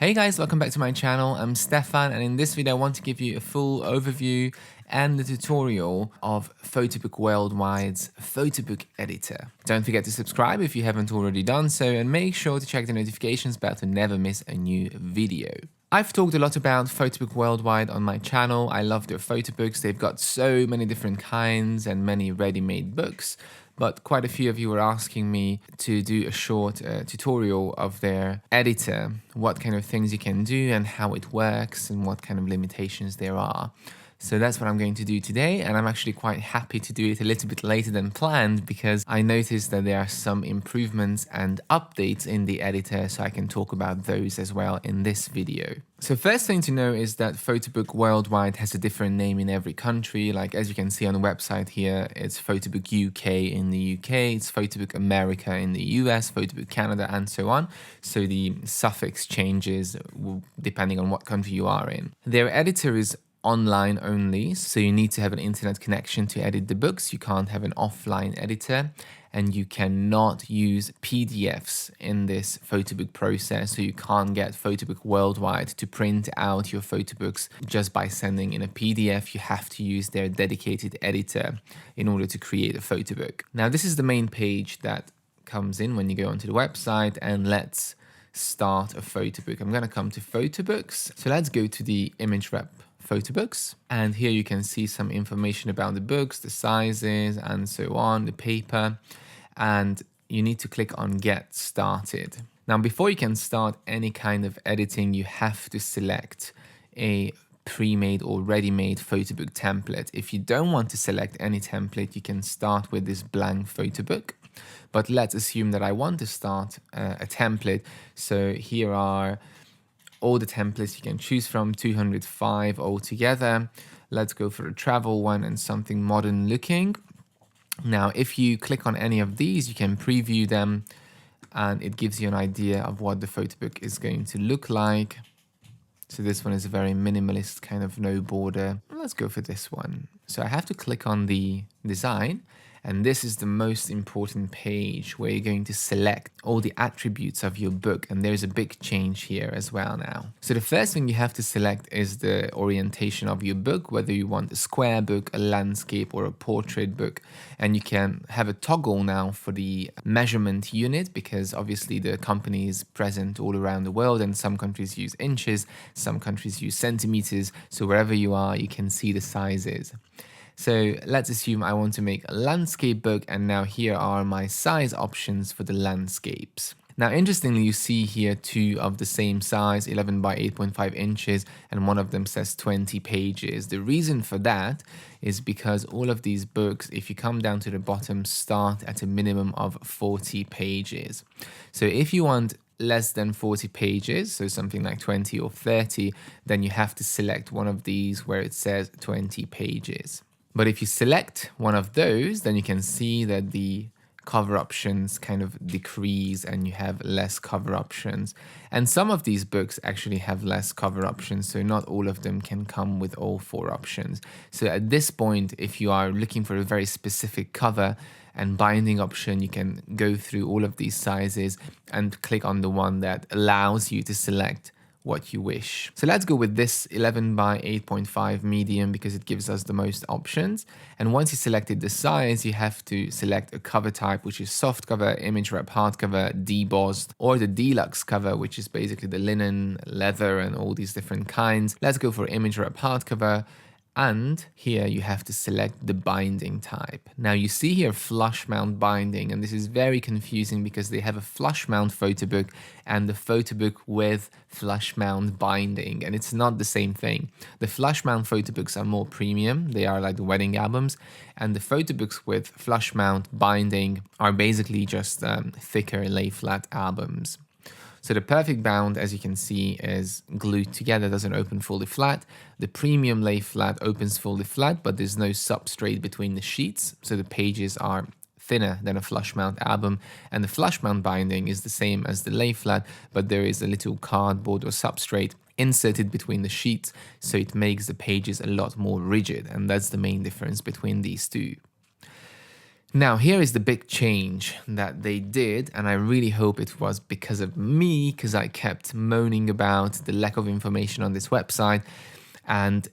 Hey guys, welcome back to my channel. I'm Stefan, and in this video I want to give you a full overview and the tutorial of Photobook Worldwide's Photobook editor. Don't forget to subscribe if you haven't already done so, and make sure to check the notifications bell to never miss a new video. I've talked a lot about Photobook Worldwide on my channel. I love their photobooks. They've got so many different kinds and many ready-made books. But quite a few of you were asking me to do a short tutorial of their editor, what kind of things you can do and how it works and what kind of limitations there are. So that's what I'm going to do today, and I'm actually quite happy to do it a little bit later than planned because I noticed that there are some improvements and updates in the editor, so I can talk about those as well in this video. So first thing to know is that Photobook Worldwide has a different name in every country. Like as you can see on the website here, it's Photobook UK in the UK, it's Photobook America in the US, Photobook Canada, and so on. So the suffix changes depending on what country you are in. Their editor is online only, so you need to have an internet connection to edit the books. You can't have an offline editor, and you cannot use PDFs in this Photobook process, so you can't get Photobook Worldwide to print out your photobooks just by sending in a PDF. You have to use their dedicated editor in order to create a photobook. Now this is the main page that comes in when you go onto the website, and let's start a photobook. I'm going to come to Photobooks, so let's go to the image rep Photobooks, and here you can see some information about the books, the sizes, and so on, the paper, and you need to click on Get Started. Now, before you can start any kind of editing, you have to select a pre-made or ready-made photobook template. If you don't want to select any template, you can start with this blank photobook. But let's assume that I want to start a template. So here are all the templates you can choose from, 205 altogether. Let's go for a travel one and something modern looking. Now, if you click on any of these, you can preview them, and it gives you an idea of what the photobook is going to look like. So this one is a very minimalist kind of no border. Let's go for this one. So I have to click on the design, and this is the most important page where you're going to select all the attributes of your book. And there's a big change here as well now. So the first thing you have to select is the orientation of your book, whether you want a square book, a landscape, or a portrait book. And you can have a toggle now for the measurement unit, because obviously the company is present all around the world, and some countries use inches, some countries use centimeters. So wherever you are, you can see the sizes. So let's assume I want to make a landscape book, and now here are my size options for the landscapes. Now, interestingly, you see here two of the same size, 11 by 8.5 inches, and one of them says 20 pages. The reason for that is because all of these books, if you come down to the bottom, start at a minimum of 40 pages. So if you want less than 40 pages, so something like 20 or 30, then you have to select one of these where it says 20 pages. But if you select one of those, then you can see that the cover options kind of decrease and you have less cover options. And some of these books actually have less cover options, so not all of them can come with all 4 options. So at this point, if you are looking for a very specific cover and binding option, you can go through all of these sizes and click on the one that allows you to select what you wish. So let's go with this 11 by 8.5 medium because it gives us the most options. And once you selected the size, you have to select a cover type, which is soft cover, image wrap hardcover, debossed, or the deluxe cover, which is basically the linen, leather, and all these different kinds. Let's go for image wrap hardcover. And here you have to select the binding type. Now you see here flush mount binding, and this is very confusing because they have a flush mount photobook and the photobook with flush mount binding, and it's not the same thing. The flush mount photobooks are more premium, they are like the wedding albums, and the photobooks with flush mount binding are basically just thicker lay flat albums. So the perfect bound, as you can see, is glued together, doesn't open fully flat. The premium lay flat opens fully flat, but there's no substrate between the sheets, so the pages are thinner than a flush mount album. And the flush mount binding is the same as the lay flat, but there is a little cardboard or substrate inserted between the sheets, so it makes the pages a lot more rigid, and that's the main difference between these two. Now, here is the big change that they did, and I really hope it was because of me, because I kept moaning about the lack of information on this website. And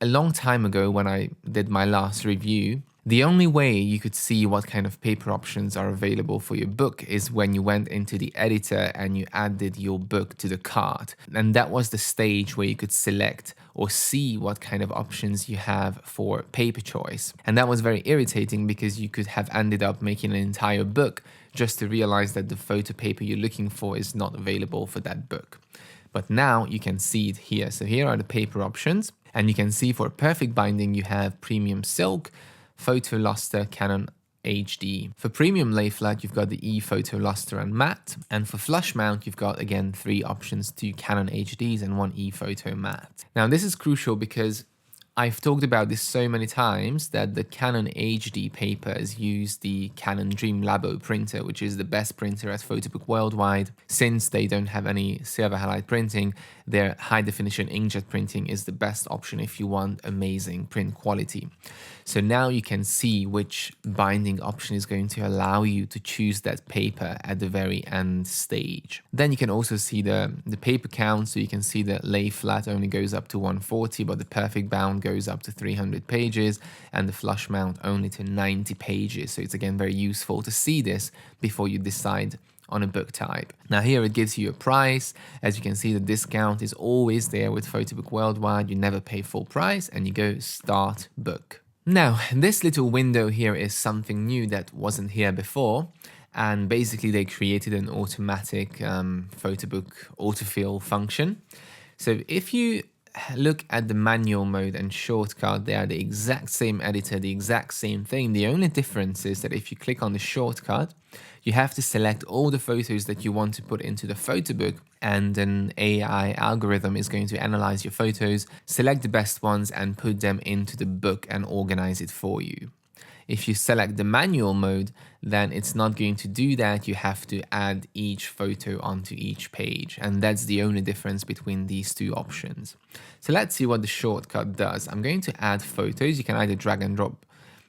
a long time ago, when I did my last review, the only way you could see what kind of paper options are available for your book is when you went into the editor and you added your book to the cart. And that was the stage where you could select or see what kind of options you have for paper choice. And that was very irritating because you could have ended up making an entire book just to realize that the photo paper you're looking for is not available for that book. But now you can see it here. So here are the paper options, and you can see for perfect binding you have premium silk, photo luster, Canon HD. For premium lay flat, you've got the e-photo luster and matte, and for flush mount, you've got again 3 options, 2 Canon HDs and 1 e-photo matte. Now this is crucial because I've talked about this so many times that the Canon HD papers use the Canon Dream Labo printer, which is the best printer at Photobook worldwide. Since they don't have any silver halide printing, their high definition inkjet printing is the best option if you want amazing print quality. So now you can see which binding option is going to allow you to choose that paper at the very end stage. Then you can also see the paper count, so you can see that lay flat only goes up to 140, but the perfect bound goes up to 300 pages, and the flush mount only to 90 pages. So it's again very useful to see this before you decide on a book type. Now here it gives you a price. As you can see, the discount is always there with Photobook Worldwide. You never pay full price and you go start book. Now, this little window here is something new that wasn't here before, and basically they created an automatic Photobook autofill function. So if you look at the manual mode and shortcut, they are the exact same editor, the exact same thing. The only difference is that if you click on the shortcut, you have to select all the photos that you want to put into the Photobook, and an AI algorithm is going to analyze your photos, select the best ones and put them into the book and organize it for you. If you select the manual mode, then it's not going to do that. You have to add each photo onto each page, and that's the only difference between these two options. So let's see what the shortcut does. I'm going to add photos. You can either drag and drop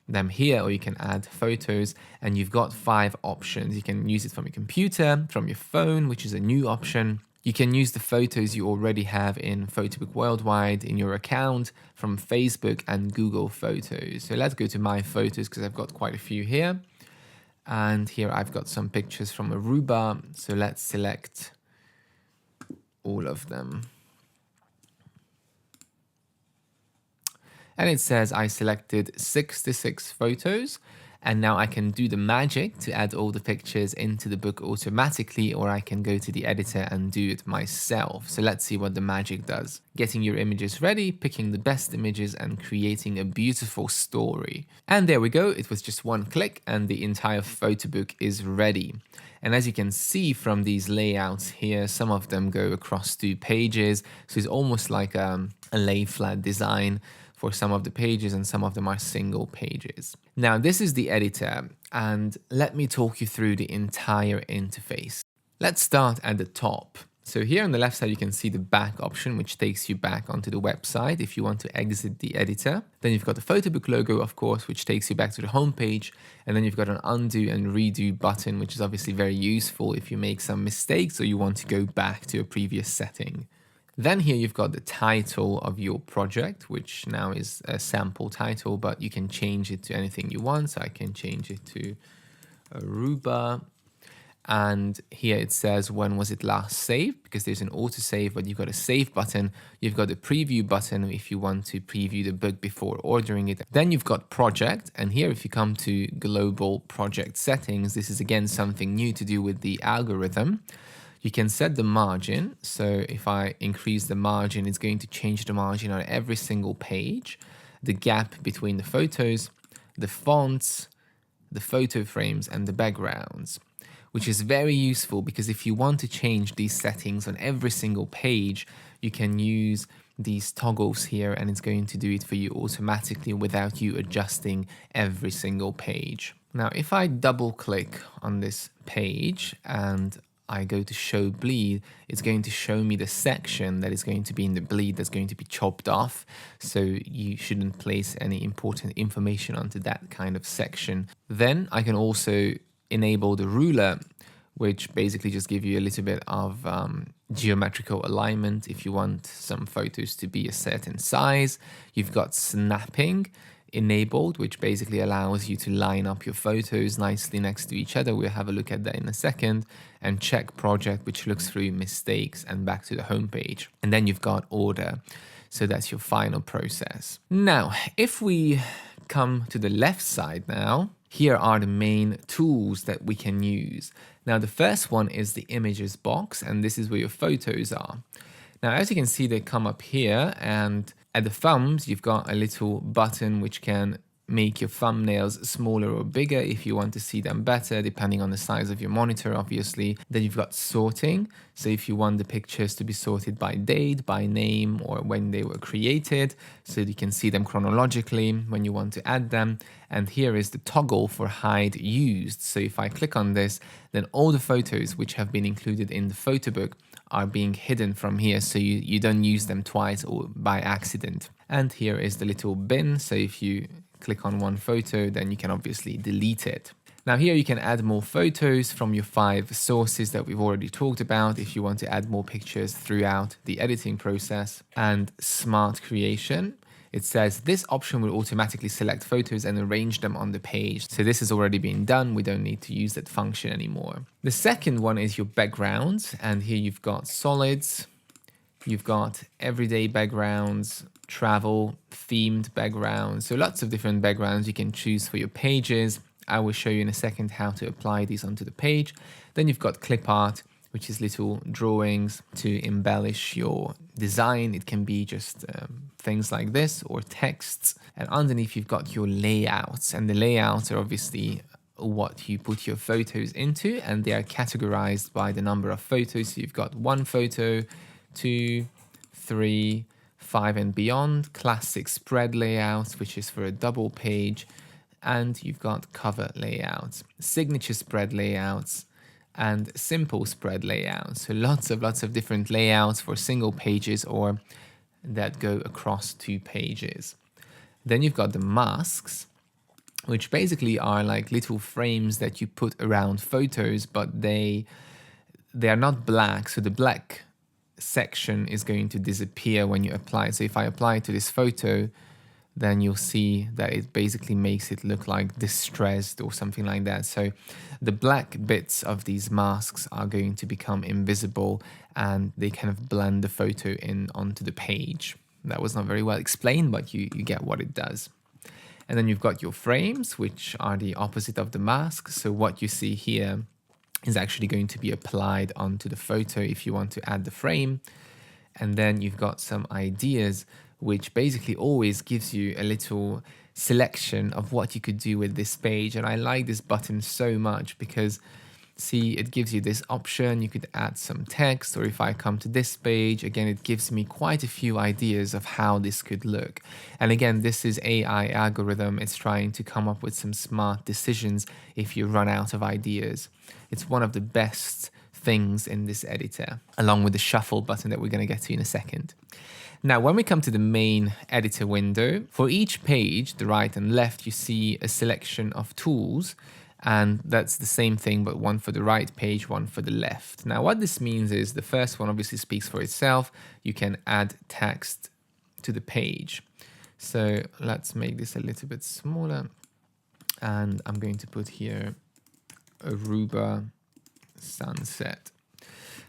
them here, or you can add photos, and you've got 5 options. You can use it from your computer, from your phone, which is a new option. You can use the photos you already have in Photobook Worldwide in your account, from Facebook and Google Photos. So let's go to my photos because I've got quite a few here. And here I've got some pictures from Aruba. So let's select all of them. And it says I selected 66 photos, and now I can do the magic to add all the pictures into the book automatically, or I can go to the editor and do it myself. So let's see what the magic does. Getting your images ready, picking the best images and creating a beautiful story. And there we go, it was just one click and the entire photo book is ready. And as you can see from these layouts here, some of them go across 2 pages. So it's almost like a lay flat design for some of the pages, and some of them are single pages. Now this is the editor, and let me talk you through the entire interface. Let's start at the top. So here on the left side you can see the back option, which takes you back onto the website if you want to exit the editor. Then you've got the Photobook logo, of course, which takes you back to the home page, and then you've got an undo and redo button, which is obviously very useful if you make some mistakes or you want to go back to a previous setting. Then here you've got the title of your project, which now is a sample title, but you can change it to anything you want. So I can change it to Aruba. And here it says when was it last saved, because there's an autosave, but you've got a save button. You've got a preview button if you want to preview the book before ordering it. Then you've got project, and here if you come to global project settings, this is again something new to do with the algorithm. You can set the margin, so if I increase the margin, it's going to change the margin on every single page, the gap between the photos, the fonts, the photo frames, and the backgrounds, which is very useful because if you want to change these settings on every single page, you can use these toggles here and it's going to do it for you automatically without you adjusting every single page. Now, if I double click on this page and I go to show bleed, it's going to show me the section that is going to be in the bleed that's going to be chopped off. So you shouldn't place any important information onto that kind of section. Then I can also enable the ruler, which basically just give you a little bit of geometrical alignment if you want some photos to be a certain size. You've got snapping enabled, which basically allows you to line up your photos nicely next to each other. We'll have a look at that in a second. And check project, which looks through mistakes and back to the home page. And then you've got order. So that's your final process. Now, if we come to the left side now, here are the main tools that we can use. Now, the first one is the images box, and this is where your photos are. Now, as you can see, they come up here, and at the thumbs, you've got a little button which can make your thumbnails smaller or bigger if you want to see them better, depending on the size of your monitor, obviously. Then you've got sorting. So if you want the pictures to be sorted by date, by name, or when they were created, so you can see them chronologically when you want to add them. And here is the toggle for hide used. So if I click on this, then all the photos which have been included in the Photobook are being hidden from here, so you don't use them twice or by accident. And here is the little bin. So if you click on one photo, then you can obviously delete it. Now here you can add more photos from your 5 sources that we've already talked about if you want to add more pictures throughout the editing process. And smart creation. It says this option will automatically select photos and arrange them on the page. So this has already been done. We don't need to use that function anymore. The second one is your backgrounds. And here you've got solids, you've got everyday backgrounds, travel, themed backgrounds. So lots of different backgrounds you can choose for your pages. I will show you in a second how to apply these onto the page. Then you've got clip art, which is little drawings to embellish your design. It can be just things like this or texts. And underneath you've got your layouts, and the layouts are obviously what you put your photos into, and they are categorized by the number of photos. So you've got 1 photo, 2, 3, 5 and beyond, classic spread layouts, which is for a double page, and you've got cover layouts, signature spread layouts, and simple spread layouts. So lots of different layouts for single pages or that go across 2 pages. Then you've got the masks, which basically are like little frames that you put around photos, but they are not black. So the black section is going to disappear when you apply it. So if I apply it to this photo, then you'll see that it basically makes it look like distressed or something like that. So the black bits of these masks are going to become invisible, and they kind of blend the photo in onto the page. That was not very well explained, but you get what it does. And then you've got your frames, which are the opposite of the mask. So what you see here is actually going to be applied onto the photo if you want to add the frame. And then you've got some ideas, which basically always gives you a little selection of what you could do with this page. And I like this button so much because, see, it gives you this option. You could add some text, or if I come to this page, again, it gives me quite a few ideas of how this could look. And again, this is AI algorithm. It's trying to come up with some smart decisions if you run out of ideas. It's one of the best things in this editor, along with the shuffle button that we're going to get to in a second. Now, when we come to the main editor window, for each page, the right and left, you see a selection of tools, and that's the same thing, but one for the right page, one for the left. Now, what this means is the first one obviously speaks for itself. You can add text to the page. So let's make this a little bit smaller, and I'm going to put here Aruba sunset.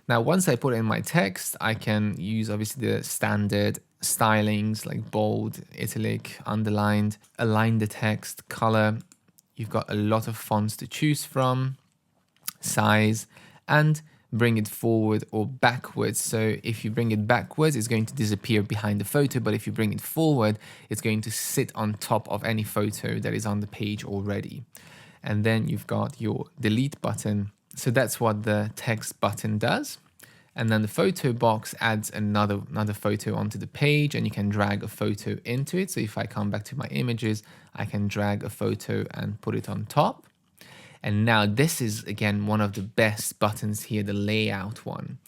Now, once I put in my text, I can use obviously the standard stylings like bold, italic, underlined, align the text, color. You've got a lot of fonts to choose from, size, and bring it forward or backwards. So if you bring it backwards, it's going to disappear behind the photo, but if you bring it forward, it's going to sit on top of any photo that is on the page already. And then you've got your delete button. So that's what the text button does. And then the photo box adds another photo onto the page, and you can drag a photo into it. So if I come back to my images, I can drag a photo and put it on top. And now this is, again, one of the best buttons here, the layout one.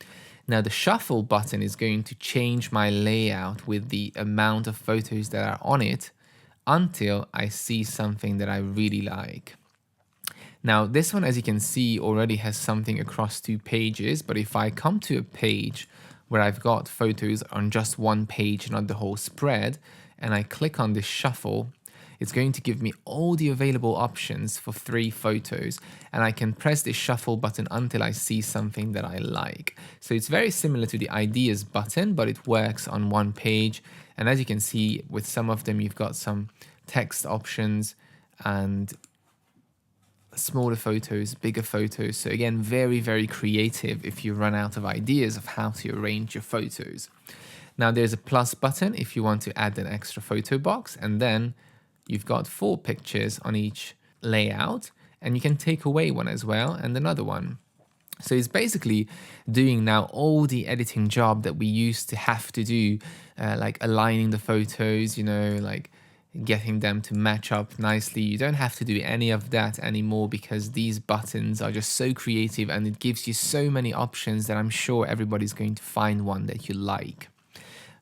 Now the shuffle button is going to change my layout with the amount of photos that are on it until I see something that I really like. Now this one, as you can see, already has something across 2 pages, but if I come to a page where I've got photos on just one page, not the whole spread, and I click on this shuffle, it's going to give me all the available options for 3 photos, and I can press this shuffle button until I see something that I like. So it's very similar to the ideas button, but it works on one page. And as you can see, with some of them, you've got some text options and smaller photos, bigger photos. So again, very, very creative if you run out of ideas of how to arrange your photos. Now there's a plus button if you want to add an extra photo box, and then you've got 4 pictures on each layout, and you can take away one as well and another one. So it's basically doing now all the editing job that we used to have to do, like aligning the photos, you know, like getting them to match up nicely. You don't have to do any of that anymore because these buttons are just so creative, and it gives you so many options that I'm sure everybody's going to find one that you like.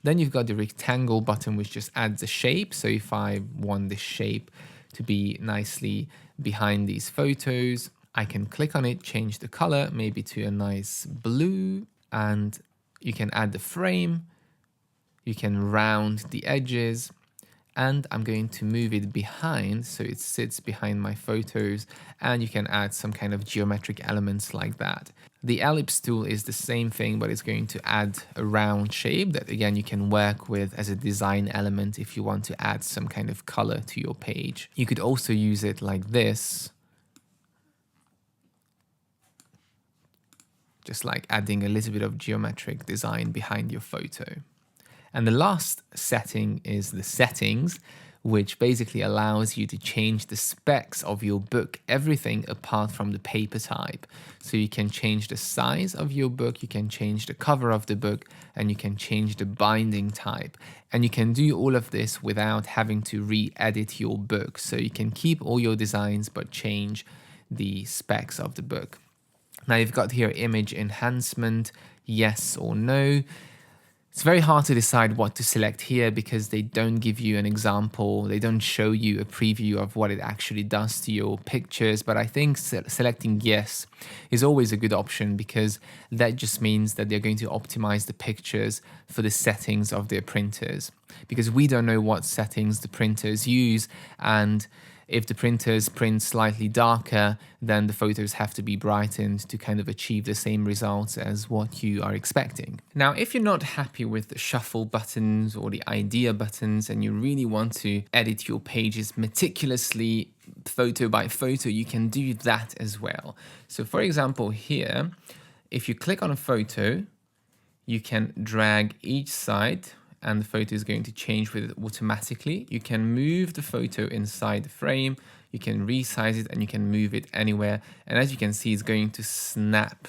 Then you've got the rectangle button, which just adds a shape. So if I want this shape to be nicely behind these photos, I can click on it, change the color, maybe to a nice blue, and you can add the frame. You can round the edges, and I'm going to move it behind so it sits behind my photos, and you can add some kind of geometric elements like that. The Ellipse Tool is the same thing, but it's going to add a round shape that, again, you can work with as a design element if you want to add some kind of color to your page. You could also use it like this, just like adding a little bit of geometric design behind your photo. And the last setting is the settings, which basically allows you to change the specs of your book, everything apart from the paper type. So you can change the size of your book, you can change the cover of the book, and you can change the binding type. And you can do all of this without having to re-edit your book. So you can keep all your designs but change the specs of the book. Now you've got here image enhancement, yes or no. It's very hard to decide what to select here because they don't give you an example. They don't show you a preview of what it actually does to your pictures. But I think selecting yes is always a good option because that just means that they're going to optimize the pictures for the settings of their printers. Because we don't know what settings the printers use, and if the printers print slightly darker, then the photos have to be brightened to kind of achieve the same results as what you are expecting. Now, if you're not happy with the shuffle buttons or the idea buttons and you really want to edit your pages meticulously, photo by photo, you can do that as well. So for example, here, if you click on a photo, you can drag each side and the photo is going to change with it automatically. You can move the photo inside the frame, you can resize it, and you can move it anywhere. And as you can see, it's going to snap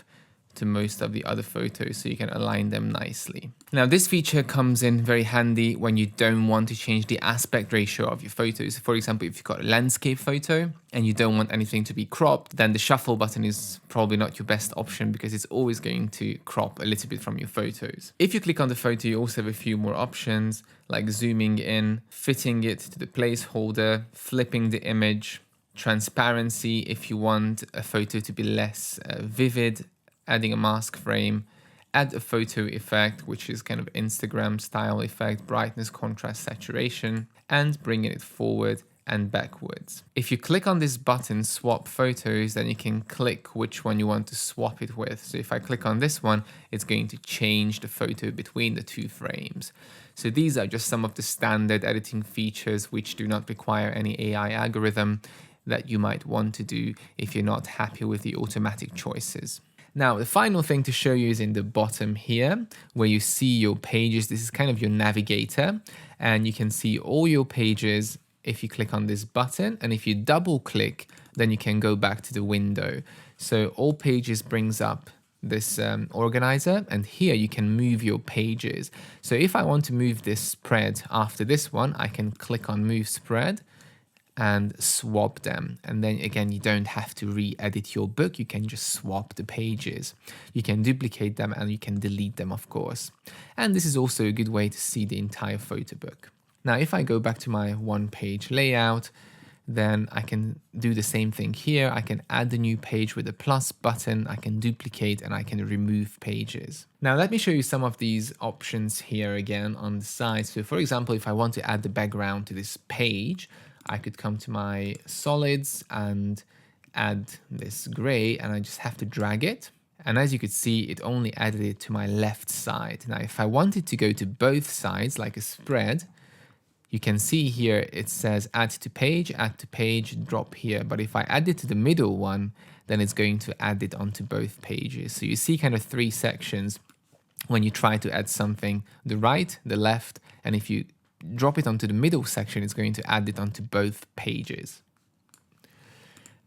to most of the other photos, so you can align them nicely. Now, this feature comes in very handy when you don't want to change the aspect ratio of your photos. For example, if you've got a landscape photo and you don't want anything to be cropped, then the shuffle button is probably not your best option because it's always going to crop a little bit from your photos. If you click on the photo, you also have a few more options like zooming in, fitting it to the placeholder, flipping the image, transparency if you want a photo to be less vivid, adding a mask frame, add a photo effect, which is kind of Instagram style effect, brightness, contrast, saturation, and bringing it forward and backwards. If you click on this button, swap photos, then you can click which one you want to swap it with. So if I click on this one, it's going to change the photo between the 2 frames. So these are just some of the standard editing features which do not require any AI algorithm that you might want to do if you're not happy with the automatic choices. Now, the final thing to show you is in the bottom here, where you see your pages. This is kind of your navigator, and you can see all your pages if you click on this button, and if you double click, then you can go back to the window. So all pages brings up this organizer, and here you can move your pages. So if I want to move this spread after this one, I can click on move spread, and swap them. And then again, you don't have to re-edit your book. You can just swap the pages. You can duplicate them and you can delete them, of course. And this is also a good way to see the entire photo book. Now, if I go back to my one-page layout, then I can do the same thing here. I can add a new page with a plus button. I can duplicate and I can remove pages. Now let me show you some of these options here again on the side. So for example, if I want to add the background to this page, I could come to my solids and add this gray, and I just have to drag it. And as you could see, it only added it to my left side. Now, if I wanted to go to both sides like a spread, you can see here it says add to page, drop here. But if I add it to the middle one, then it's going to add it onto both pages. So you see kind of three sections when you try to add something, the right, the left, and if you drop it onto the middle section, it's going to add it onto both pages.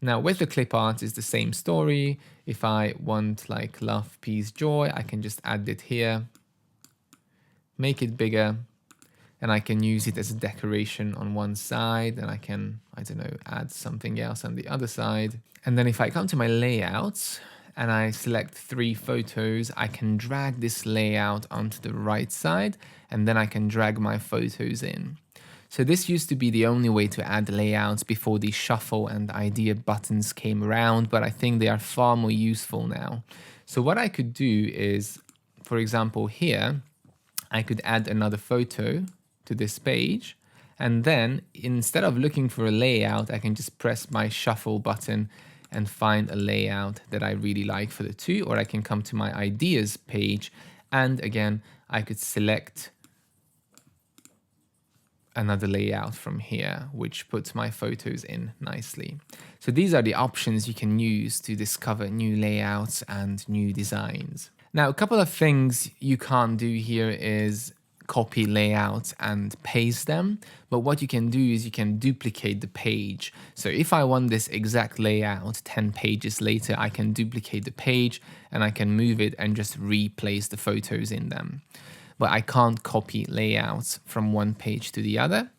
Now with the clip art, it's the same story. If I want like love, peace, joy, I can just add it here, make it bigger, and I can use it as a decoration on one side, and I can, I don't know, add something else on the other side. And then if I come to my layouts and I select 3 photos, I can drag this layout onto the right side, and then I can drag my photos in. So this used to be the only way to add layouts before the shuffle and idea buttons came around, but I think they are far more useful now. So what I could do is, for example, here, I could add another photo to this page, and then instead of looking for a layout, I can just press my shuffle button and find a layout that I really like for the 2, or I can come to my ideas page, and again I could select another layout from here, which puts my photos in nicely. So these are the options you can use to discover new layouts and new designs. Now, a couple of things you can't do here is copy layouts and paste them, but what you can do is you can duplicate the page. So if I want this exact layout 10 pages later, I can duplicate the page and I can move it and just replace the photos in them. But I can't copy layouts from one page to the other.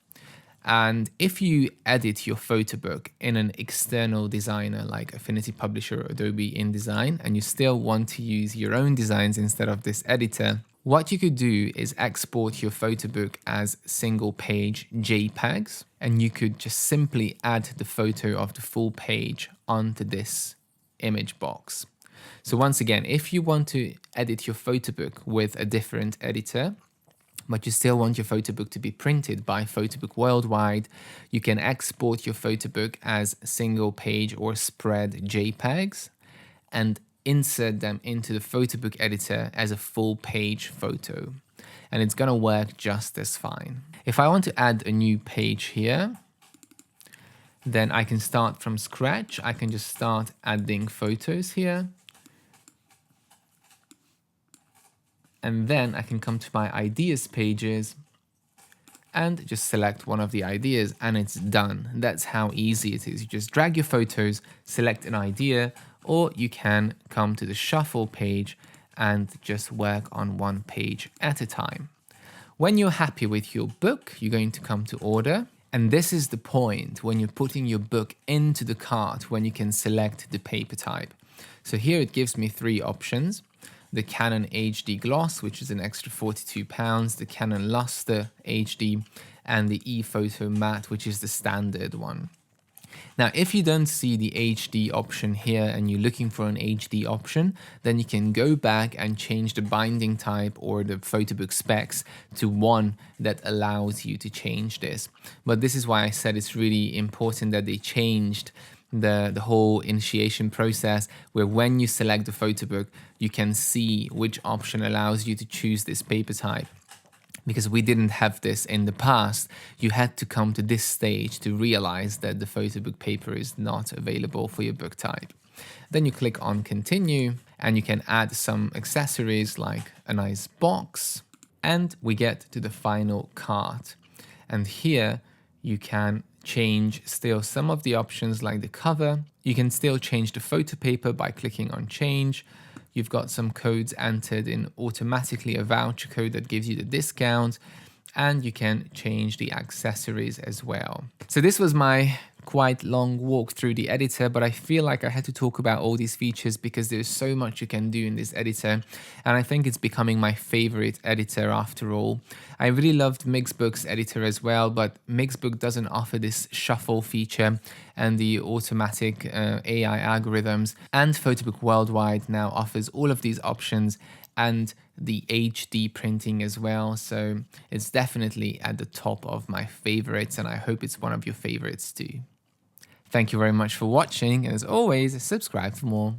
And if you edit your photo book in an external designer like Affinity Publisher or Adobe InDesign, and you still want to use your own designs instead of this editor, what you could do is export your photo book as single page JPEGs, and you could just simply add the photo of the full page onto this image box. So once again, if you want to edit your photo book with a different editor, but you still want your photo book to be printed by Photobook Worldwide, you can export your photo book as single page or spread JPEGs and insert them into the Photobook editor as a full page photo. And it's gonna work just as fine. If I want to add a new page here, then I can start from scratch. I can just start adding photos here. And then I can come to my ideas pages and just select one of the ideas and it's done. That's how easy it is. You just drag your photos, select an idea, or you can come to the shuffle page and just work on one page at a time. When you're happy with your book, you're going to come to order. And this is the point when you're putting your book into the cart, when you can select the paper type. So here it gives me 3 options. The Canon HD Gloss, which is an extra £42, the Canon Luster HD, and the ePhoto Matte, which is the standard one. Now, if you don't see the HD option here and you're looking for an HD option, then you can go back and change the binding type or the photobook specs to one that allows you to change this. But this is why I said it's really important that they changed the whole initiation process, where when you select the photobook, you can see which option allows you to choose this paper type. Because we didn't have this in the past, you had to come to this stage to realize that the photobook paper is not available for your book type. Then you click on continue and you can add some accessories like a nice box, and we get to the final cart. And here you can change still some of the options like the cover. You can still change the photo paper by clicking on change. You've got some codes entered in automatically, a voucher code that gives you the discount. and you can change the accessories as well. So this was my quite long walk through the editor, but I feel like I had to talk about all these features because there's so much you can do in this editor, and I think it's becoming my favorite editor after all. I really loved Mixbook's editor as well, but Mixbook doesn't offer this shuffle feature and the automatic AI algorithms, and Photobook Worldwide now offers all of these options and the HD printing as well. So it's definitely at the top of my favorites, and I hope it's one of your favorites too. Thank you very much for watching, and as always, subscribe for more.